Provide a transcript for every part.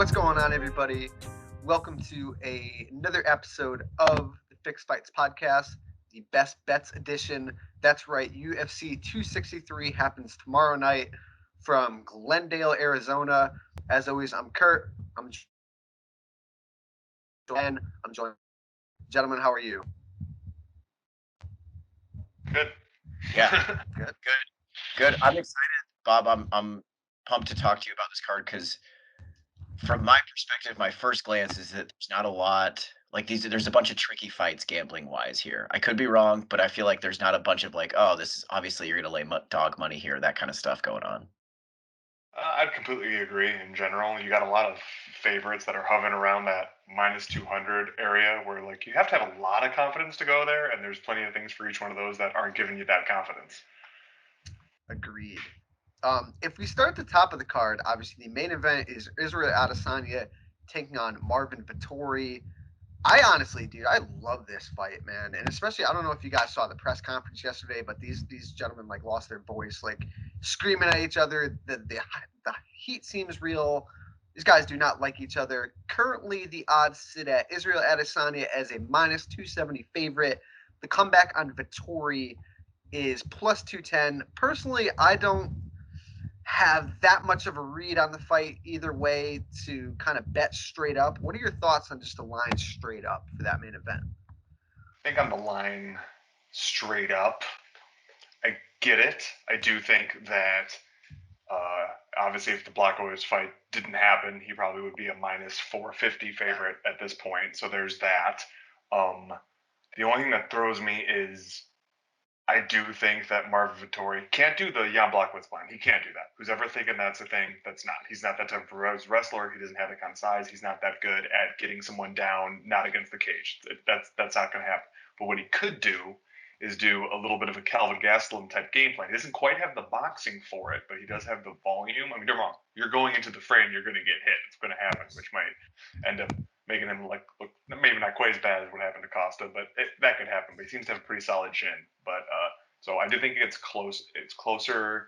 What's going on, everybody? Welcome to another episode of the Fixed Fights Podcast, the Best Bets edition. That's right, UFC 263 happens tomorrow night from Glendale, Arizona. As always, I'm Kurt. I'm joined. Gentlemen, how are you? Good. Yeah. Good. Good. I'm excited, Bob. I'm pumped to talk to you about this card because, from my perspective, my first glance is that there's not a lot like these. There's a bunch of tricky fights gambling wise here. I could be wrong, but I feel like there's not a bunch of like, oh, this is obviously you're gonna lay dog money here, that kind of stuff going on. I'd completely agree in general. You got a lot of favorites that are hovering around that minus 200 area where like you have to have a lot of confidence to go there, and there's plenty of things for each one of those that aren't giving you that confidence. Agreed. If we start at the top of the card, obviously the main event is Israel Adesanya taking on Marvin Vettori. I honestly, dude, I love this fight, man, and especially I don't know if you guys saw the press conference yesterday, but these gentlemen like lost their voice, like screaming at each other. The heat seems real. These guys do not like each other. Currently, the odds sit at Israel Adesanya as a minus 270 favorite. The comeback on Vettori is plus 210. Personally, I don't have that much of a read on the fight either way to kind of bet straight up. What are your thoughts on just a line straight up for that main event? I think on the line straight up, I get it. I do think that obviously if the Blachowicz fight didn't happen, he probably would be a minus 450 favorite at this point. So there's that. The only thing that throws me is I do think that Marvin Vettori can't do the Jan Blachowicz plan. He can't do that. Who's ever thinking that's a thing, that's not. He's not that type of wrestler. He doesn't have that kind of size. He's not that good at getting someone down, not against the cage. That's not going to happen. But what he could do is do a little bit of a Calvin Gastelum type game plan. He doesn't quite have the boxing for it, but he does have the volume. I mean, don't wrong. You're going into the fray and you're going to get hit. It's going to happen, which might end up making him look maybe not quite as bad as what happened to Costa, but that could happen. But he seems to have a pretty solid chin. But so I do think it's close. It's closer.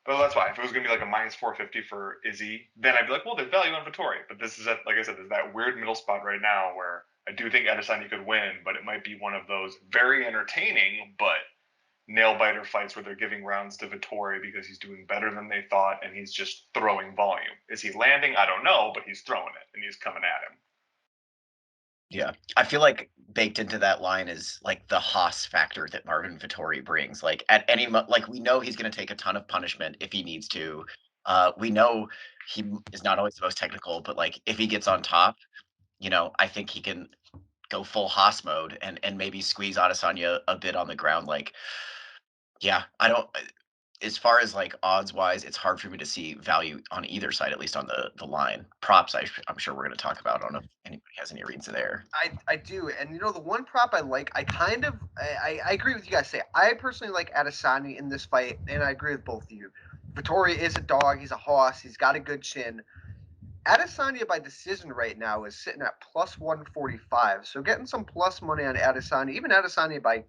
But that's why if it was going to be like a minus 450 for Izzy, then I'd be like, well, there's value on Vettori. But this is like I said, there's that weird middle spot right now where I do think Adesanya could win, but it might be one of those very entertaining but nail biter fights where they're giving rounds to Vettori because he's doing better than they thought and he's just throwing volume. Is he landing? I don't know, but he's throwing it and he's coming at him. Yeah. I feel like baked into that line is like the Haas factor that Marvin Vettori brings. Like at any like we know he's going to take a ton of punishment if he needs to. We know he is not always the most technical, but like if he gets on top, I think he can go full Haas mode and maybe squeeze Adesanya a bit on the ground. Like, yeah, I don't. As far as like odds wise, it's hard for me to see value on either side, at least on the line. Props, I'm sure we're going to talk about. I don't know if anybody has any reads there. I do, and the one prop I like, I agree with you guys. Say I personally like Adesanya in this fight, and I agree with both of you. Vettori is a dog. He's a hoss. He's got a good chin. Adesanya by decision right now is sitting at plus 145. So getting some plus money on Adesanya. Even Adesanya by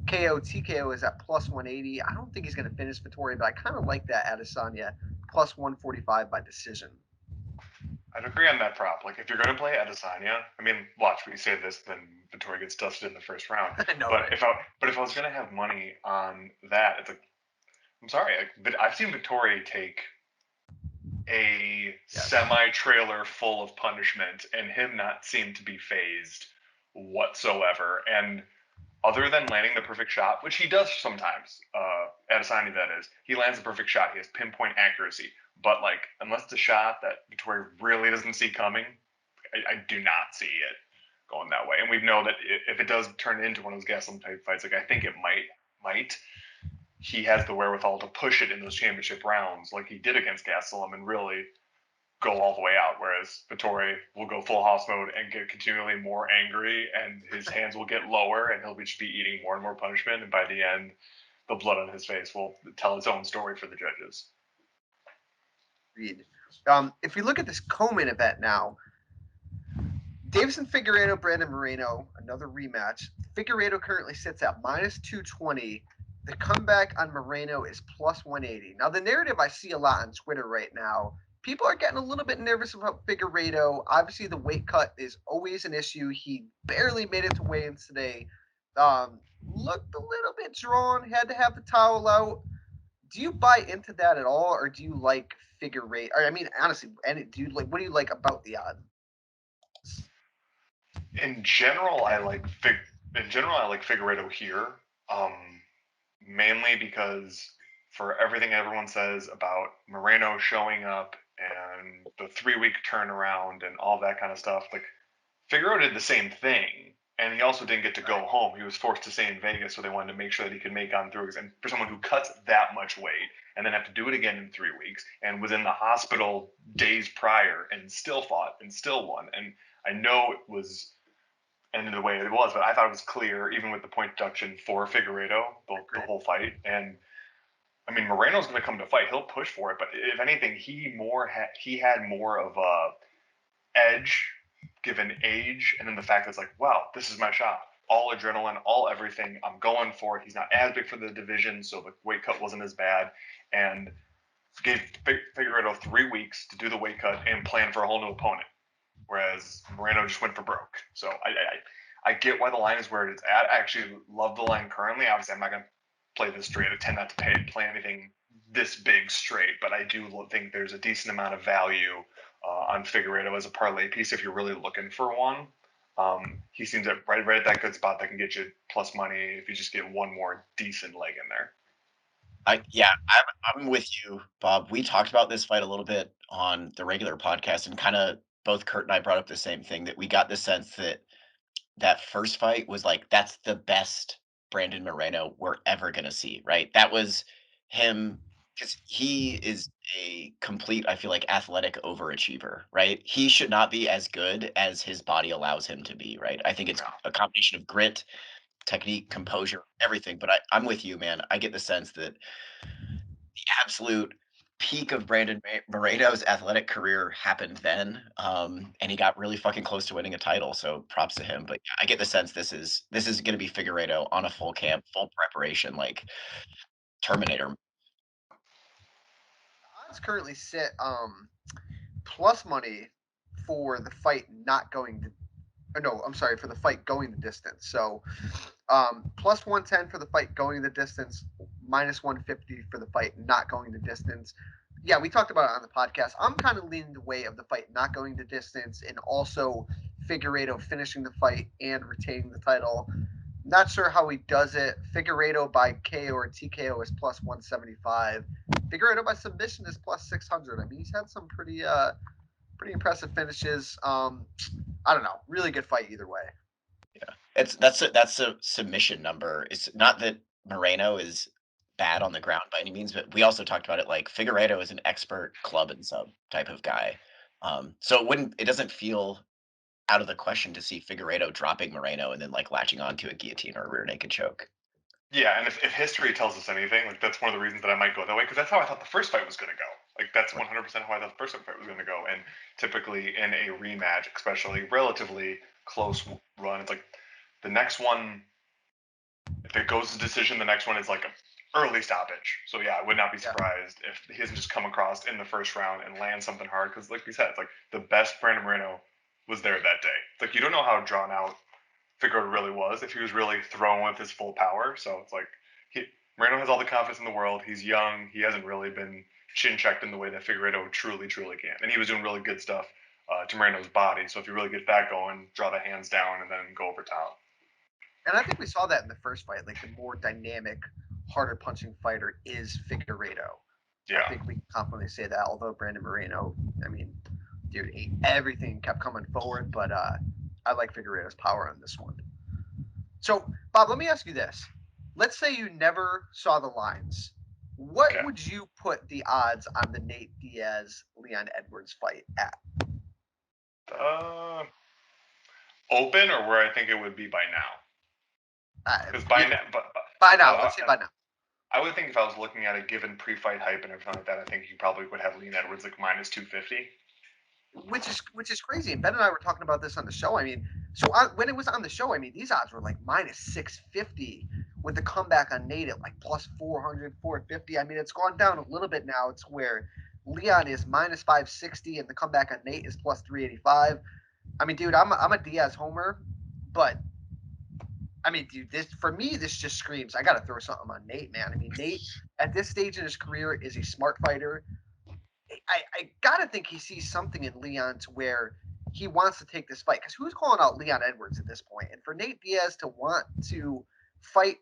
KO, TKO is at plus 180. I don't think he's going to finish Vettori, but I kind of like that Adesanya plus 145 by decision. I'd agree on that prop. Like, if you're going to play Adesanya, I mean, watch, we say this, then Vettori gets dusted in the first round. No, but if I was going to have money on that, it's like, I'm sorry, but I've seen Vettori take a semi-trailer full of punishment and him not seem to be phased whatsoever. And other than landing the perfect shot, which he does sometimes, Adesanya that is, he lands the perfect shot. He has pinpoint accuracy. But like, unless it's a shot that Vettori really doesn't see coming, I do not see it going that way. And we know that if it does turn into one of those Gastelum type fights, like I think it might, he has the wherewithal to push it in those championship rounds, like he did against Gastelum, and really go all the way out. Whereas Vettori will go full house mode and get continually more angry, and his hands will get lower, and he'll just be eating more and more punishment. And by the end, the blood on his face will tell its own story for the judges. Read. If we look at this co-main event now, Davison Figueiredo, Brandon Moreno, another rematch. Figueiredo currently sits at minus 220. The comeback on Moreno is plus 180. Now, the narrative I see a lot on Twitter right now people are getting a little bit nervous about Figueiredo. Obviously, the weight cut is always an issue. He barely made it to weigh-ins today. Looked a little bit drawn. Had to have the towel out. Do you buy into that at all, or do you like Figueiredo? Or, I mean, honestly, and do you like what do you like about the odds? In general, I like Figueredo here. Mainly because for everything everyone says about Moreno showing up and the 3 week turnaround and all that kind of stuff, like Figueroa did the same thing, and he also didn't get to go home. He was forced to stay in Vegas, so they wanted to make sure that he could make on through. And for someone who cuts that much weight and then have to do it again in 3 weeks, and was in the hospital days prior and still fought and still won, and I know it was ended the way it was, but I thought it was clear, even with the point deduction for Figueredo, the whole fight. And I mean, Moreno's going to come to fight; he'll push for it. But if anything, he had more of a edge given age, and then the fact that it's like, wow, this is my shot. All adrenaline, all everything. I'm going for it. He's not as big for the division, so the weight cut wasn't as bad. And gave Figueredo 3 weeks to do the weight cut and plan for a whole new opponent. Whereas Moreno just went for broke. So I get why the line is where it's at. I actually love the line currently. Obviously, I'm not going to play this straight. I tend not to play anything this big straight, but I do think there's a decent amount of value on Figueredo as a parlay piece if you're really looking for one. He seems right at that good spot that can get you plus money if you just get one more decent leg in there. I'm with you, Bob. We talked about this fight a little bit on the regular podcast, and kind of both Kurt and I brought up the same thing, that we got the sense that that first fight was like, that's the best Brandon Moreno we're ever gonna see, right? That was him, because he is a complete, I feel like, athletic overachiever, right? He should not be as good as his body allows him to be, right? I think it's Yeah. a combination of grit, technique, composure, everything. But I'm with you, man. I get the sense that the absolute peak of Brandon Moreno's athletic career happened then, and he got really fucking close to winning a title. So props to him. But yeah, I get the sense this is going to be Figueiredo on a full camp, full preparation, like Terminator. Odds currently sit plus money for the fight not going to. Or no, I'm sorry, for the fight going the distance. So plus 110 for the fight going the distance, minus 150 for the fight not going the distance. Yeah, we talked about it on the podcast. I'm kind of leaning the way of the fight not going the distance, and also Figueredo finishing the fight and retaining the title. Not sure how he does it. Figueredo by KO or TKO is plus 175. Figueredo by submission is plus 600. I mean, he's had some pretty impressive finishes. I don't know. Really good fight either way. Yeah, that's a submission number. It's not that Moreno is bad on the ground by any means, but we also talked about it. Like, Figueiredo is an expert club and sub type of guy. So it doesn't feel out of the question to see Figueiredo dropping Moreno and then like latching onto a guillotine or a rear naked choke. Yeah, and if history tells us anything, like that's one of the reasons that I might go that way, because that's how I thought the first fight was going to go. Like that's 100% how I thought the first fight was going to go. And typically in a rematch, especially relatively close run, it's like the next one, if it goes to decision, the next one is like an early stoppage. So yeah, I would not be surprised if he doesn't just come across in the first round and land something hard, because like we said, it's like the best Brandon Moreno was there that day. It's like you don't know how drawn out Figueroa really was, if he was really thrown with his full power. So it's like Moreno has all the confidence in the world. He's young. He hasn't really been chin checked in the way that Figueroa truly can. And he was doing really good stuff to Moreno's body. So if you really get that going, draw the hands down and then go over top. And I think we saw that in the first fight. Like the more dynamic, harder punching fighter is Figueredo. I Yeah. think we can confidently say that. Although Brandon Moreno, I mean, dude, everything kept coming forward. But I like Figueredo's power on this one. So, Bob, let me ask you this. Let's say you never saw the lines. What Okay. would you put the odds on the Nate Diaz Leon Edwards fight at? Uh, Open or where I think it would be by now. Because by Either. now, By now, let's say by now. I would think if I was looking at a given pre-fight hype and everything like that, I think you probably would have Lean Edwards like minus 250. Which is crazy. And Ben and I were talking about this on the show. I mean, when it was on the show, I mean, these odds were like minus 650 with the comeback on Nate at like plus 400, 450. I mean, it's gone down a little bit now. It's where Leon is minus 560, and the comeback on Nate is plus 385. I mean, dude, I'm a Diaz homer, but I mean, dude, this for me, this just screams I got to throw something on Nate, man. I mean, Nate at this stage in his career is a smart fighter. I gotta think he sees something in Leon to where he wants to take this fight, because who's calling out Leon Edwards at this point? And for Nate Diaz to want to fight,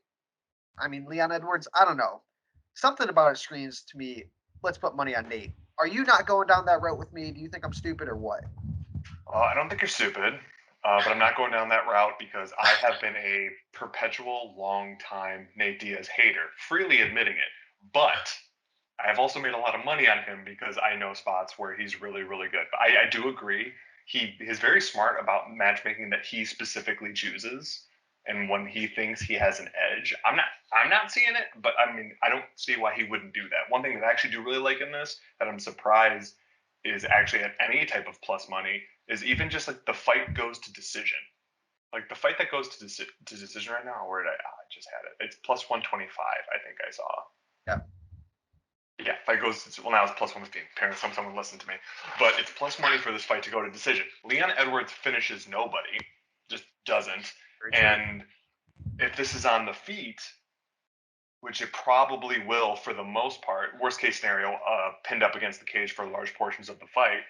I mean, Leon Edwards, I don't know. Something about it screams to me, let's put money on Nate. Are you not going down that route with me? Do you think I'm stupid or what? I don't think you're stupid, but I'm not going down that route because I have been a perpetual, long-time Nate Diaz hater, freely admitting it. But I have also made a lot of money on him because I know spots where he's really, really good. But I do agree. He is very smart about matchmaking that he specifically chooses. And when he thinks he has an edge, I'm not seeing it, but I mean, I don't see why he wouldn't do that. One thing that I actually do really like in this that I'm surprised is actually at any type of plus money is even just like the fight goes to decision. Like the fight that goes to decision right now, where did I just had it? It's plus 125, I think I saw. Yeah. Yeah, fight goes to, well, now it's plus 115. Apparently, someone listened to me. But it's plus money for this fight to go to decision. Leon Edwards finishes nobody, just doesn't. And if this is on the feet, which it probably will for the most part, worst case scenario, pinned up against the cage for large portions of the fight,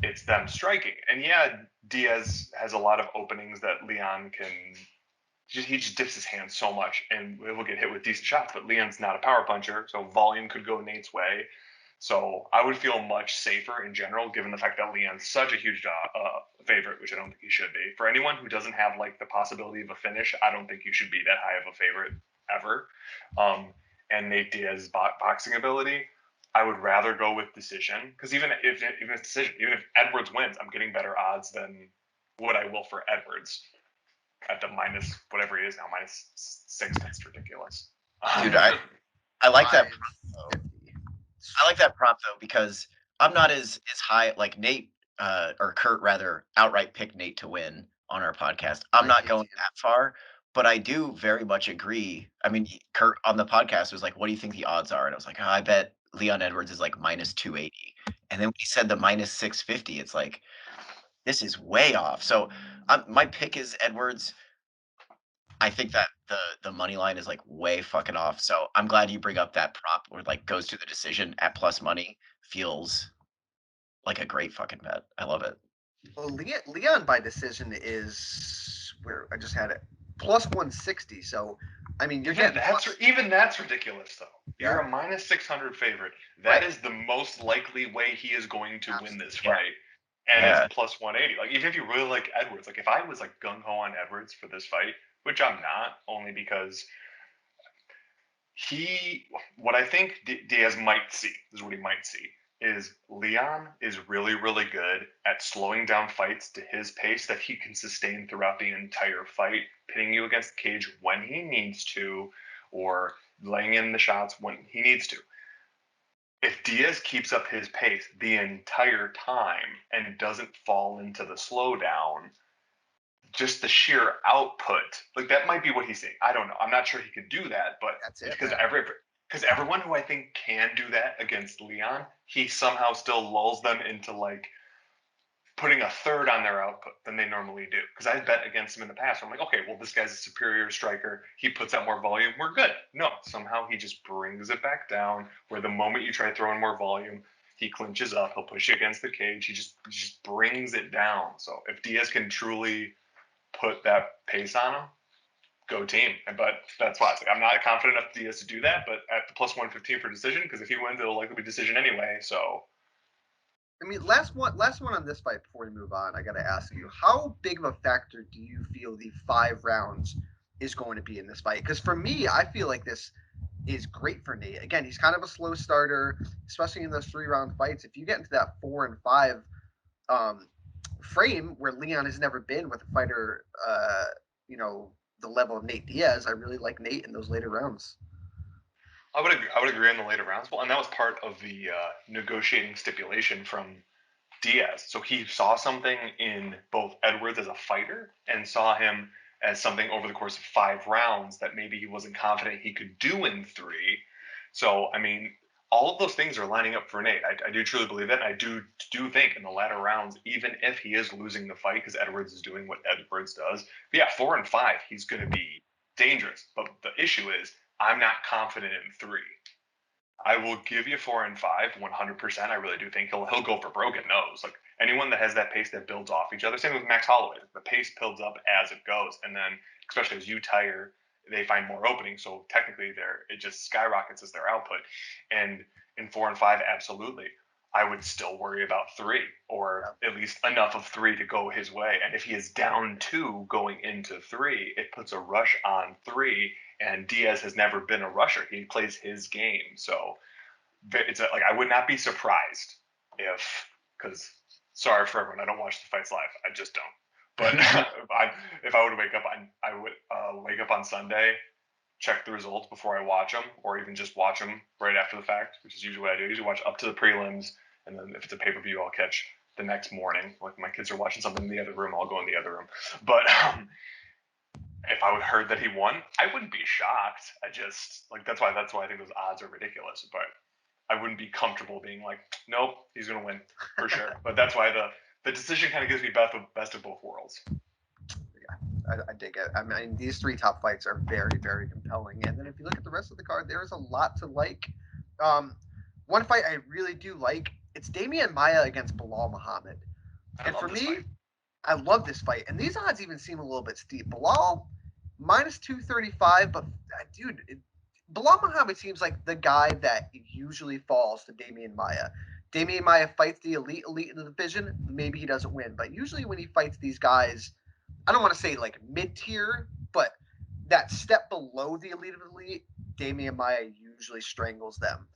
it's them striking. And yeah, Diaz has a lot of openings that Leon can. He just dips his hand so much and will get hit with decent shots. But Leon's not a power puncher, so volume could go Nate's way. So I would feel much safer in general, given the fact that Leon's such a huge favorite, which I don't think he should be. For anyone who doesn't have like the possibility of a finish, I don't think you should be that high of a favorite ever. And Nate Diaz's boxing ability, I would rather go with decision, because even if it's decision, even if Edwards wins, I'm getting better odds than what I will for Edwards at the minus whatever he is now, minus 6. That's ridiculous. Dude, I like that prop though. I like that prop though because I'm not as high like Nate or Kurt rather outright picked Nate to win on our podcast. I'm not going that far, but I do very much agree. I mean, Kurt on the podcast was like, "What do you think the odds are?" And I was like, oh, "I bet Leon Edwards is like minus 280." And then when he said the minus 650, it's like this is way off. So my pick is Edwards. I think that the money line is like way fucking off. So I'm glad you bring up that prop where like goes to the decision at plus money. Feels like a great fucking bet. I love it. Well, Leon by decision is where I just had it plus 160. So, I mean, you're getting even that's ridiculous though. Yeah. You're a minus 600 favorite. That is the most likely way he is going to win this fight. And it's plus 180. Like even if you really like Edwards, like if I was like gung ho on Edwards for this fight, which I'm not, only because what I think Diaz might see, this is what he might see, is Leon is really, really good at slowing down fights to his pace that he can sustain throughout the entire fight, pitting you against the cage when he needs to, or laying in the shots when he needs to. If Diaz keeps up his pace the entire time and doesn't fall into the slowdown, just the sheer output, like that might be what he's saying. I don't know. I'm not sure he could do that, but that's it. Because everyone who I think can do that against Leon, he somehow still lulls them into like putting a third on their output than they normally do. Because I bet against him in the past. I'm like, okay, well, this guy's a superior striker. He puts out more volume. We're good. No, somehow he just brings it back down. Where the moment you try throwing more volume, he clinches up. He'll push you against the cage. He just brings it down. So if Diaz can truly put that pace on him, go team. But that's why I'm not confident enough Diaz to do that. But at the plus 115 for decision, because if he wins, it'll likely be decision anyway. So I mean, last one on this fight before we move on. I got to ask you, how big of a factor do you feel the 5 rounds is going to be in this fight? Because for me, I feel like this is great for Nate. Again, he's kind of a slow starter, especially in those 3 round fights. If you get into that 4 and 5 frame where Leon has never been with a fighter, the level of Nate Diaz, I really like Nate in those later rounds. I would agree on the later rounds. Well, and that was part of the negotiating stipulation from Diaz. So he saw something in both Edwards as a fighter and saw him as something over the course of 5 rounds that maybe he wasn't confident he could do in 3. So, I mean, all of those things are lining up for Nate. I do truly believe that. And I do think in the latter rounds, even if he is losing the fight because Edwards is doing what Edwards does, yeah, 4 and 5, he's going to be dangerous. But the issue is, I'm not confident in 3. I will give you 4 and 5, 100%. I really do think he'll go for broken nose. Like anyone that has that pace that builds off each other. Same with Max Holloway. The pace builds up as it goes, and then especially as you tire, they find more openings. So technically, it just skyrockets as their output. And in 4 and 5, absolutely, I would still worry about 3, or at least enough of 3 to go his way. And if he is down 2 going into 3, it puts a rush on 3. And Diaz has never been a rusher. He plays his game. So it's like I would not be surprised because sorry for everyone, I don't watch the fights live. I just don't. But if I would wake up, I would wake up on Sunday, check the results before I watch them, or even just watch them right after the fact, which is usually what I do. I usually watch up to the prelims, and then if it's a pay per view, I'll catch the next morning. Like my kids are watching something in the other room, I'll go in the other room. But if I would heard that he won, I wouldn't be shocked. I just like that's why I think those odds are ridiculous. But I wouldn't be comfortable being like, nope, he's gonna win for sure. But that's why the decision kind of gives me best of both worlds. I dig it. I mean, these 3 top fights are very, very compelling. And then if you look at the rest of the card, there is a lot to like. One fight I really do like, it's Damian Maia against Bilal Muhammad. And for me, fight. I love this fight. And these odds even seem a little bit steep. Bilal minus 235, but dude, Bilal Muhammad seems like the guy that usually falls to Damian Maia. Damian Maia fights the elite in the division. Maybe he doesn't win, but usually when he fights these guys, I don't want to say like mid tier, but that step below the elite, Damian Maia usually strangles them.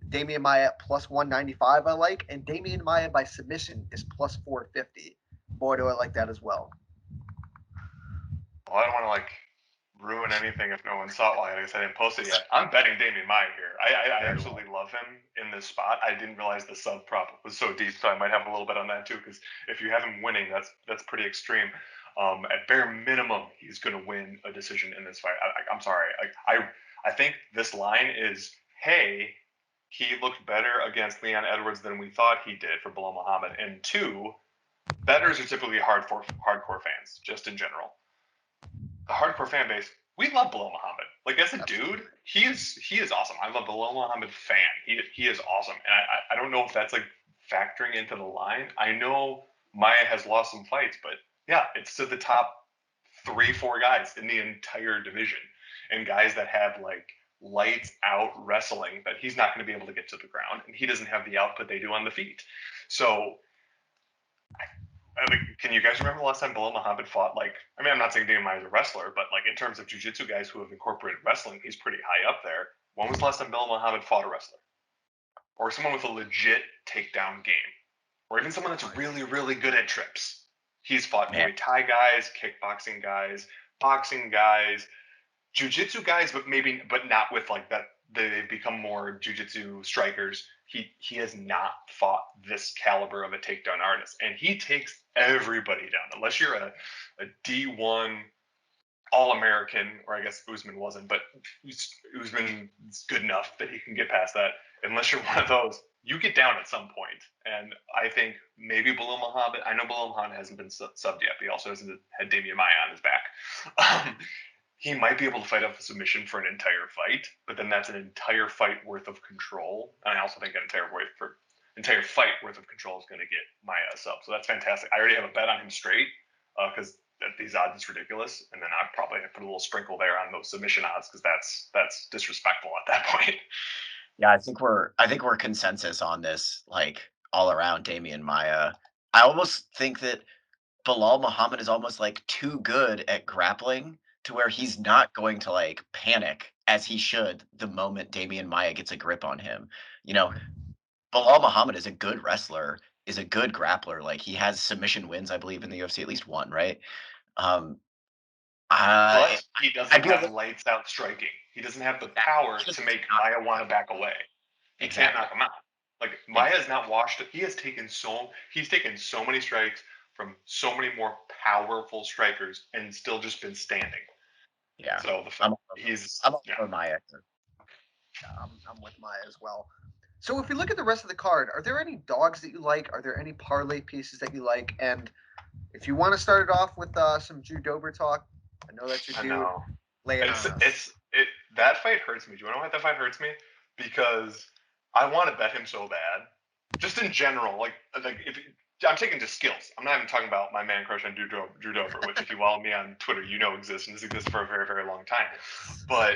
Damian Maia at plus 195 I like, and Damian Maia by submission is plus 450. Boy, do I like that as well. Well, I don't want to like ruin anything if no one saw it. Well, I guess I didn't post it yet. I'm betting Damian Maia here. I absolutely love him in this spot. I didn't realize the sub prop was so deep, so I might have a little bit on that too. Because if you have him winning, that's pretty extreme. At bare minimum, he's going to win a decision in this fight. I'm sorry. I think this line is, hey, he looked better against Leon Edwards than we thought he did for Bilal Muhammad. And 2, bettors are typically hardcore fans, just in general. The hardcore fan base, we love Bilal Muhammad. Like as a dude, he is awesome. I'm a Bilal Muhammad fan. He is awesome, and I don't know if that's like factoring into the line. I know Maia has lost some fights, but yeah, it's to the top 3-4 guys in the entire division, and guys that have like lights out wrestling that he's not going to be able to get to the ground, and he doesn't have the output they do on the feet. So can you guys remember the last time Bilal Muhammad fought? Like, I mean, I'm not saying Damian Maia is a wrestler, but like in terms of jiu-jitsu guys who have incorporated wrestling, he's pretty high up there. When was the last time Bilal Muhammad fought a wrestler? Or someone with a legit takedown game? Or even someone that's really, really good at trips? He's fought Muay Thai guys, kickboxing guys, boxing guys, jiu-jitsu guys, but not with like that. They've become more jiu-jitsu strikers. He has not fought this caliber of a takedown artist, and he takes everybody down. Unless you're a D1 All-American, or I guess Usman wasn't, but Usman is good enough that he can get past that. Unless you're one of those, you get down at some point. And I think maybe Bilal Muhammad. I know Bilal Muhammad hasn't been subbed yet, but he also hasn't had Damian Maia on his back. He might be able to fight off a submission for an entire fight, but then that's an entire fight worth of control. And I also think an entire fight worth of control is going to get Maia a sub. So that's fantastic. I already have a bet on him straight because these odds is ridiculous, and then I'd probably put a little sprinkle there on those submission odds because that's disrespectful at that point. Yeah, I think we're consensus on this, like all around Damian Maia. I almost think that Bilal Muhammad is almost like too good at grappling to where he's not going to like panic as he should the moment Damian Maia gets a grip on him. You know, Bilal Muhammad is a good wrestler, is a good grappler. Like he has submission wins, I believe, in the UFC, at least one, right? Um, I But he doesn't I'd be a have little lights out striking. He doesn't have the exactly. power He to just make not Maia want to back away. He can't exactly. knock him out. Like Maya Exactly. has not washed it. He's taken so many strikes from so many more powerful strikers and still just been standing. Yeah. So I'm he's I'm all yeah. for Maya. Yeah, I'm with Maia as well. So if we look at the rest of the card, are there any dogs that you like? Are there any parlay pieces that you like? And if you want to start it off with some Drew Dober talk, I know that's your I dude. know. Lay it on us. That fight hurts me. Do you know why that fight hurts me? Because I want to bet him so bad. Just in general, like if I'm taking just skills. I'm not even talking about my man crush on Drew Dober, which if you follow me on Twitter, you know exists and has existed for a very, very long time. But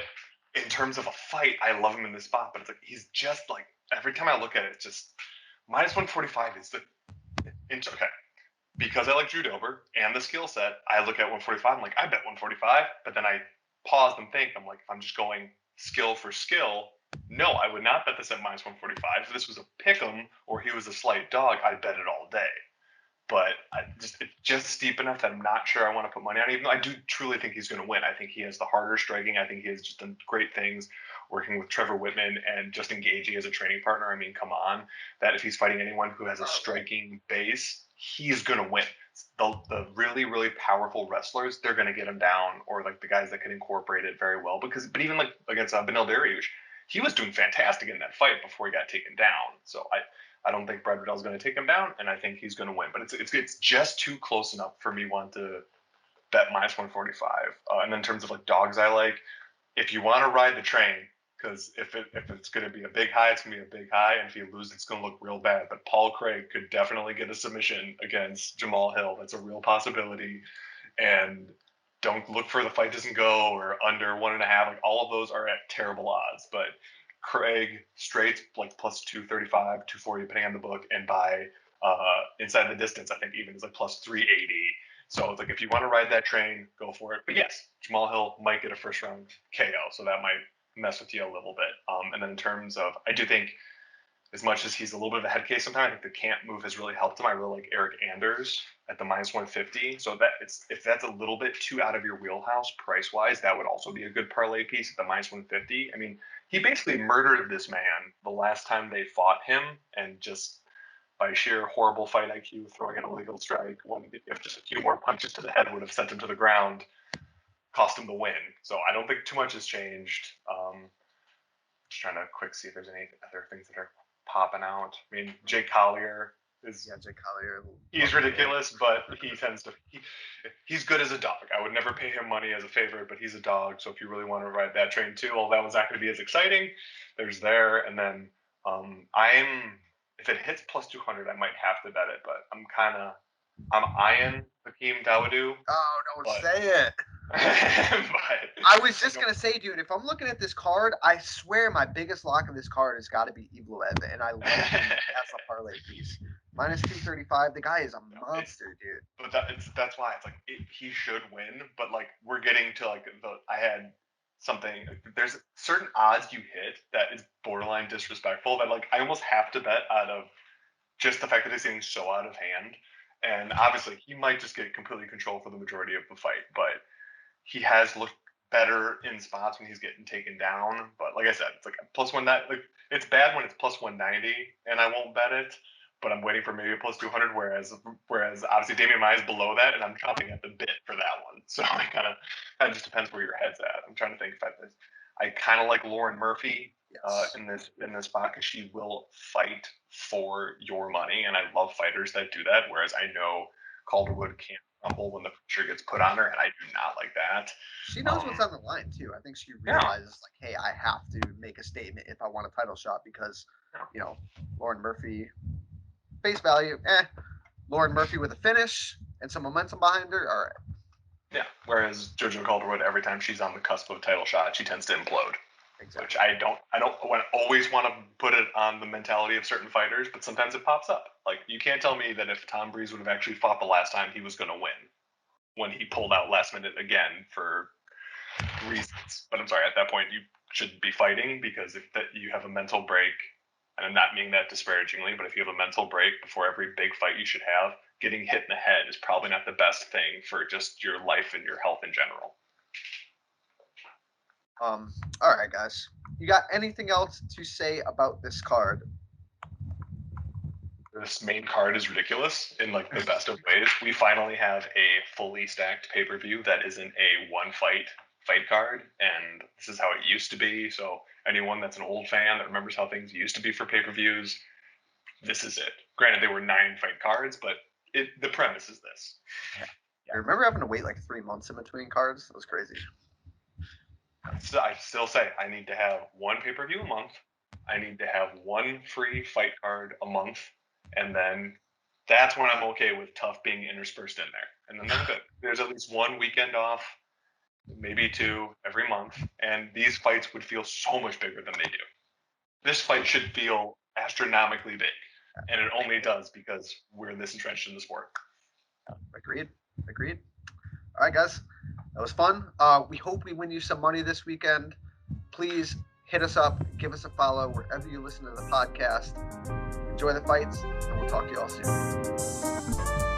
in terms of a fight, I love him in this spot. But it's like he's just like every time I look at it, it's just minus 145 is the okay. Because I like Drew Dober and the skill set, I look at 145. I'm like, I bet 145. But then I pause and think, I'm like, if I'm just going skill for skill, no, I would not bet this at minus 145. If this was a pick 'em or he was a slight dog, I'd bet it all day. But it's just steep enough that I'm not sure I want to put money on it, even though I do truly think he's going to win. I think he has the harder striking. I think he has just done great things working with Trevor Whitman and just engaging as a training partner. I mean, come on, that if he's fighting anyone who has a striking base, he's going to win. The really, really powerful wrestlers, they're going to get him down, or like the guys that can incorporate it very well. But even like against Benel Dariush, he was doing fantastic in that fight before he got taken down. So I don't think Brad Riddell's going to take him down, and I think he's going to win. But it's just too close enough for me want to bet minus 145. And then in terms of like dogs I like, if you want to ride the train, because if it's going to be a big high, it's going to be a big high, and if you lose, it's going to look real bad. But Paul Craig could definitely get a submission against Jamal Hill. That's a real possibility. And don't look for the fight doesn't go or under 1.5. Like all of those are at terrible odds. But Craig straight like plus 235, 240 depending on the book, and by inside the distance, I think even is like plus 380. So it's like if you want to ride that train, go for it. But yes, Jamal Hill might get a first round KO, so that might mess with you a little bit. And then in terms of, I do think as much as he's a little bit of a head case sometimes, I think the camp move has really helped him. I really like Eric Anders at the minus 150. So that it's if that's a little bit too out of your wheelhouse price wise, that would also be a good parlay piece at the minus 150. I mean, he basically murdered this man the last time they fought him, and just by sheer horrible fight IQ, throwing an illegal strike, one if just a few more punches to the head would have sent him to the ground, cost him the win. So I don't think too much has changed. Just trying to quick see if there's any other things that are popping out. I mean, Jake Collier is Jake Collier. he's ridiculous, but he's good as a dog. I would never pay him money as a favorite, but he's a dog. So if you really want to ride that train too, well, that one's not going to be as exciting. There's there, and then I'm if it hits plus 200, I might have to bet it, but I'm eyeing Hakeem Dawodu, Oh, don't but say it. but I was just gonna say, dude, if I'm looking at this card, I swear my biggest lock of this card has got to be Evloev, and I love him as a parlay piece. Minus 235. The guy is a monster, dude. But that's why it's like he should win. But like we're getting to like I had something. There's certain odds you hit that is borderline disrespectful that like I almost have to bet out of just the fact that it's getting so out of hand. And obviously he might just get completely control for the majority of the fight, but he has looked better in spots when he's getting taken down. But like I said, it's like plus one that like it's bad when it's plus 190 and I won't bet it. But I'm waiting for maybe a plus 200. Whereas obviously Damian Maya is below that, and I'm chopping at the bit for that one. So I kind of just depends where your head's at. I'm trying to think if I kind of like Lauren Murphy Yes. in this spot because she will fight for your money, and I love fighters that do that. Whereas I know Calderwood can't rumble when the pressure gets put on her, and I do not like that. She knows what's on the line too. I think she Yeah, realizes like, hey, I have to make a statement if I want a title shot because, you know, Lauren Murphy face value, Lauren Murphy with a finish and some momentum behind her. All right. yeah. Whereas JoJo Calderwood, every time she's on the cusp of a title shot, she tends to implode. Exactly. Which I don't always want to put it on the mentality of certain fighters, but sometimes it pops up. Like you can't tell me that if Tom Breeze would have actually fought the last time, he was going to win when he pulled out last minute again for reasons. But I'm sorry, at that point you shouldn't be fighting because if that you have a mental break, and I'm not meaning that disparagingly, but if you have a mental break before every big fight you should have, getting hit in the head is probably not the best thing for just your life and your health in general. All right, guys. You got anything else to say about this card? This main card is ridiculous in like the best of ways. We finally have a fully stacked pay-per-view that isn't a one fight fight card, and this is how it used to be. So anyone that's an old fan that remembers how things used to be for pay-per-views, this is it. Granted, they were 9 fight cards, but the premise is this. I remember having to wait like 3 months in between cards. That was crazy. So I still say I need to have one pay-per-view a month. I need to have one free fight card a month, and then that's when I'm okay with Tough being interspersed in there. And then I'm good. There's at least one weekend off, maybe 2 every month, and these fights would feel so much bigger than they do. This fight should feel astronomically big, and it only does because we're this entrenched in the sport. Agreed. All right, guys. That was fun. We hope we win you some money this weekend. Please hit us up, give us a follow wherever you listen to the podcast. Enjoy the fights, and we'll talk to you all soon.